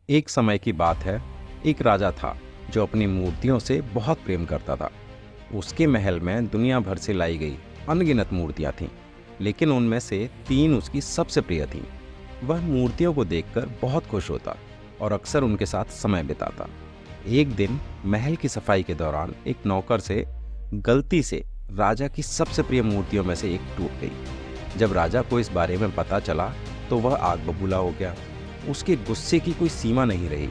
एक समय की बात है। एक राजा था जो अपनी मूर्तियों से बहुत प्रेम करता था। उसके महल में दुनिया भर से लाई गई अनगिनत मूर्तियां थीं, लेकिन उनमें से 3 उसकी सबसे प्रिय थीं। वह मूर्तियों को देखकर बहुत खुश होता और अक्सर उनके साथ समय बिताता। एक दिन महल की सफाई के दौरान एक नौकर से गलती से राजा की सबसे प्रिय मूर्तियों में से एक टूट गई। जब राजा को इस बारे में पता चला तो वह आग बबूला हो गया। उसके गुस्से की कोई सीमा नहीं रही।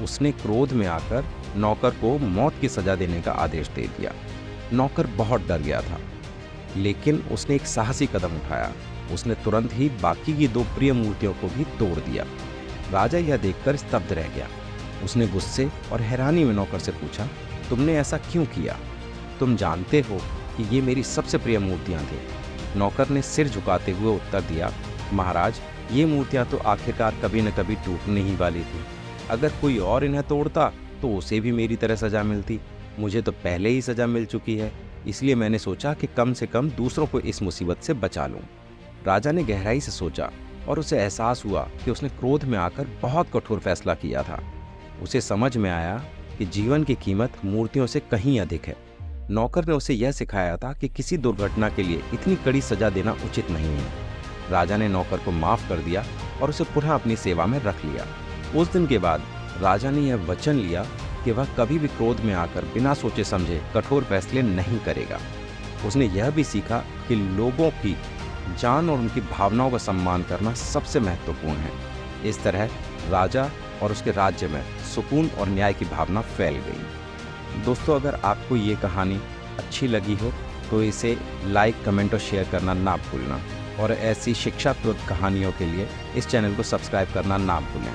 उसने क्रोध में आकर नौकर को मौत की सजा देने का आदेश दे दिया। नौकर बहुत डर गया था, लेकिन उसने एक साहसी कदम उठाया। उसने तुरंत ही बाकी की 2 प्रिय मूर्तियों को भी तोड़ दिया। राजा यह देखकर स्तब्ध रह गया। उसने गुस्से और हैरानी में नौकर से पूछा, तुमने ऐसा क्यों किया? तुम जानते हो कि ये मेरी सबसे प्रिय मूर्तियां थीं। नौकर ने सिर झुकाते हुए उत्तर दिया, महाराज, ये मूर्तियां तो आखिरकार कभी न कभी टूटने ही वाली थी। अगर कोई और इन्हें तोड़ता तो उसे भी मेरी तरह सजा मिलती। मुझे तो पहले ही सजा मिल चुकी है, इसलिए मैंने सोचा कि कम से कम दूसरों को इस मुसीबत से बचा लूं। राजा ने गहराई से सोचा और उसे एहसास हुआ कि उसने क्रोध में आकर बहुत कठोर फैसला किया था। उसे समझ में आया कि जीवन की कीमत मूर्तियों से कहीं अधिक है। नौकर ने उसे यह सिखाया था कि किसी दुर्घटना के लिए इतनी कड़ी सजा देना उचित नहीं है। राजा ने नौकर को माफ कर दिया और उसे पुनः अपनी सेवा में रख लिया। उस दिन के बाद राजा ने यह वचन लिया कि वह कभी भी क्रोध में आकर बिना सोचे समझे कठोर फैसले नहीं करेगा। उसने यह भी सीखा कि लोगों की जान और उनकी भावनाओं का सम्मान करना सबसे महत्वपूर्ण है। इस तरह राजा और उसके राज्य में सुकून और न्याय की भावना फैल गई। दोस्तों, अगर आपको ये कहानी अच्छी लगी हो तो इसे लाइक, कमेंट और शेयर करना ना भूलना, और ऐसी शिक्षाप्रद कहानियों के लिए इस चैनल को सब्सक्राइब करना ना भूलें।